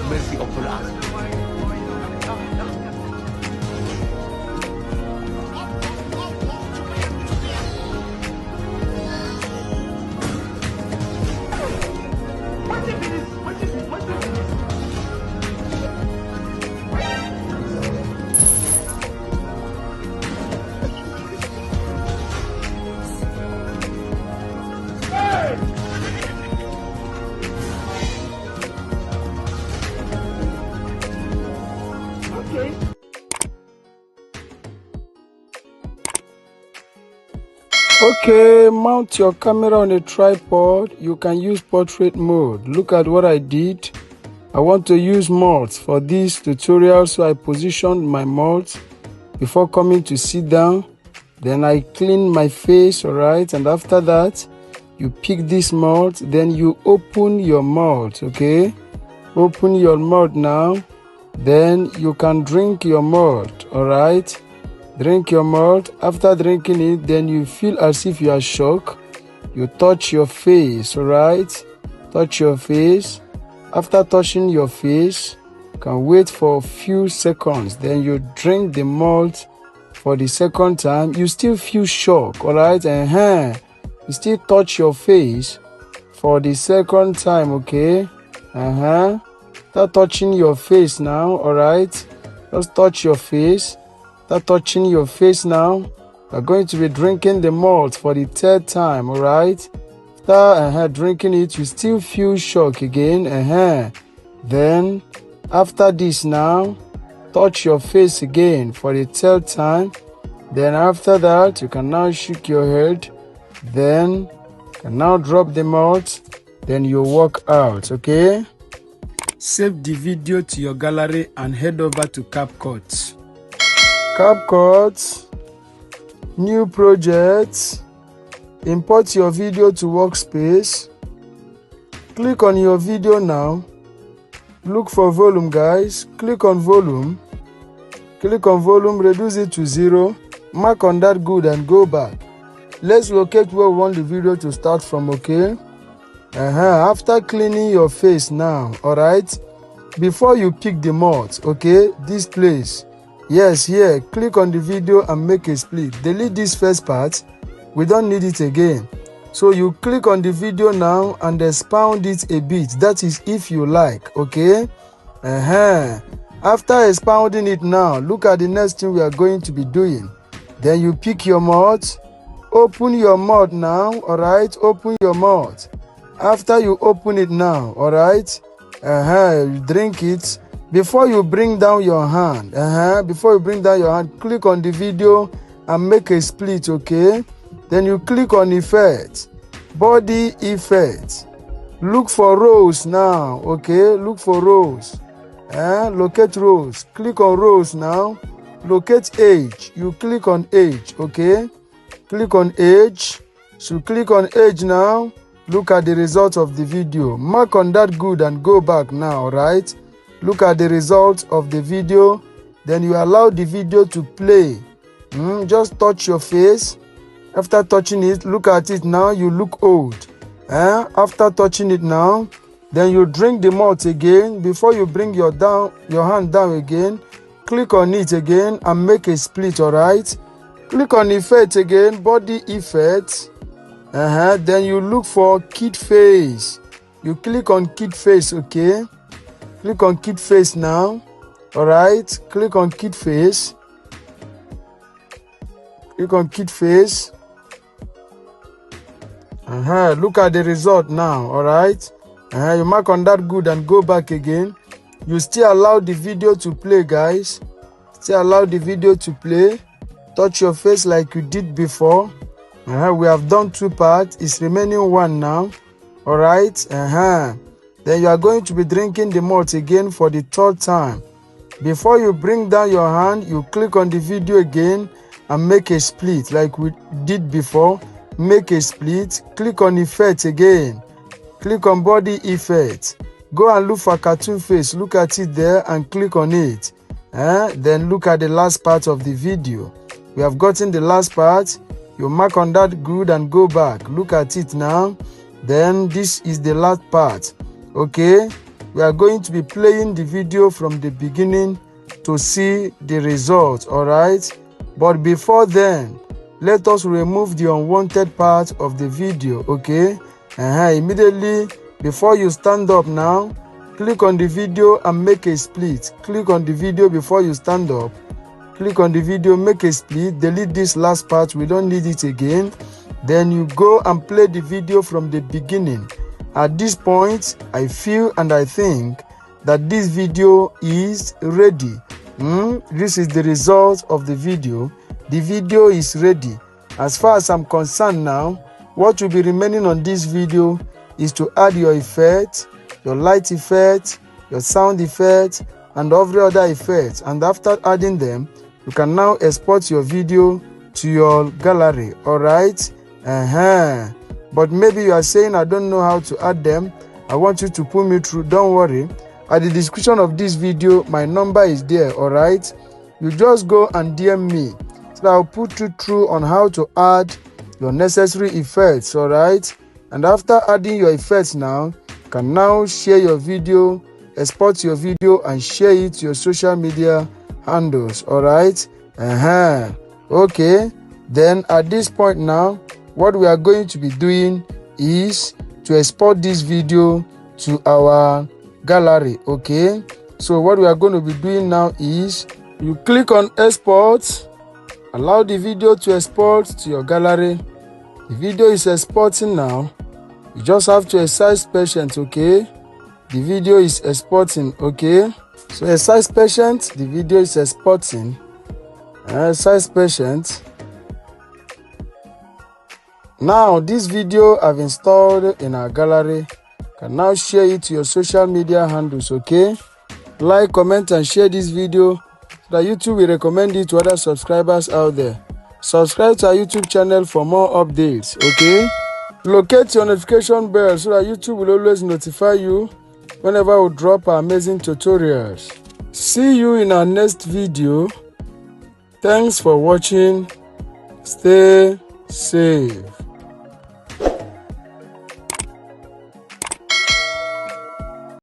mercy upon us. Okay, mount your camera on a tripod. You can use portrait mode. Look at what I did. I want to use mulch for this tutorial, so I positioned my mulch before coming to sit down. Then I clean my face, alright, and after that you pick this mulch, then you open your mulch, okay? Open your mulch now, then you can drink your mulch, alright? Drink your malt. After drinking it, then you feel as if you are shocked. You touch your face, alright? Touch your face. After touching your face, you can wait for a few seconds. Then you drink the malt for the second time. You still feel shock, alright? You still touch your face for the second time, okay? Start touching your face now, alright? Just touch your face. Start touching your face now. We're going to be drinking the malt for the third time, alright? After drinking it, you still feel shock again. Then, after this now, touch your face again for the third time. Then after that, you can now shake your head. Then, you can now drop the malt. Then you walk out, okay? Save the video to your gallery and head over to CapCut. CapCut, new project, import your video to workspace. Click on your video now. Look for volume, guys. Click on volume. Click on volume, reduce it to 0. Mark on that good and go back. Let's locate where we want the video to start from, okay? After cleaning your face now, alright? Before you pick the malt, okay? This place. Yes, here, click on the video and make a split. Delete this first part. We don't need it again. So you click on the video now and expound it a bit. That is if you like, okay? After expounding it now, look at the next thing we are going to be doing. Then you pick your mouth. Open your mouth now, alright? Open your mouth. After you open it now, alright? You drink it. Before you bring down your hand, click on the video and make a split, okay? Then you click on effect, body effect. Look for rows now, okay? Look for rows. Locate rows. Click on rows now. Locate age. You click on age, okay? Click on age. So click on age now. Look at the result of the video. Mark on that good and go back now, right? Look at the result of the video. Then you allow the video to play. Just touch your face. After touching it, look at it now. You look old. After touching it now, then you drink the malt again. Before you bring your hand down again, click on it again and make a split, alright? Click on effect again, body effect. Then you look for kid face. You click on kid face, okay? Click on kid face now. Alright, click on kid face. Click on kid face. Look at the result now, alright? You mark on that good and go back again. You still allow the video to play, guys. Still allow the video to play. Touch your face like you did before. We have done 2 parts. It's remaining 1 now. Alright? Then you are going to be drinking the malt again for the 3rd time. Before you bring down your hand, you click on the video again and make a split like we did before. Make a split. Click on effect again. Click on body effect. Go and look for cartoon face. Look at it there and click on it. Then look at the last part of the video. We have gotten the last part. You mark on that good and go back. Look at it now. Then this is the last part. Okay, we are going to be playing the video from the beginning to see the results, all right? But before then, let us remove the unwanted part of the video, okay? Immediately before you stand up now, click on the video and make a split. Click on the video before you stand up. Click on the video, make a split, delete this last part, we don't need it again. Then you go and play the video from the beginning. At this point, I feel and I think that this video is ready. This is the result of the video. The video is ready. As far as I'm concerned now, what will be remaining on this video is to add your effect, your light effect, your sound effect, and every other effect. And after adding them, you can now export your video to your gallery, all right? But maybe you are saying, I don't know how to add them. I want you to put me through. Don't worry. At the description of this video, my number is there, all right? You just go and DM me. So I'll put you through on how to add your necessary effects, all right? And after adding your effects now, you can now share your video, export your video, and share it to your social media handles, all right? Okay. Then at this point now, what we are going to be doing is to export this video to our gallery, okay? So what we are going to be doing now is you click on export, allow the video to export to your gallery. The video is exporting now. You just have to exercise patience, okay? The video is exporting, okay? So exercise patience, the video is exporting. Exercise patience. Now this video I've installed in our gallery. You can now share it to your social media handles, okay? Like, comment, and share this video so that YouTube will recommend it to other subscribers out there. Subscribe to our YouTube channel for more updates, okay? Locate your notification bell so that YouTube will always notify you whenever we drop our amazing tutorials. See you in our next video. Thanks for watching. Stay safe.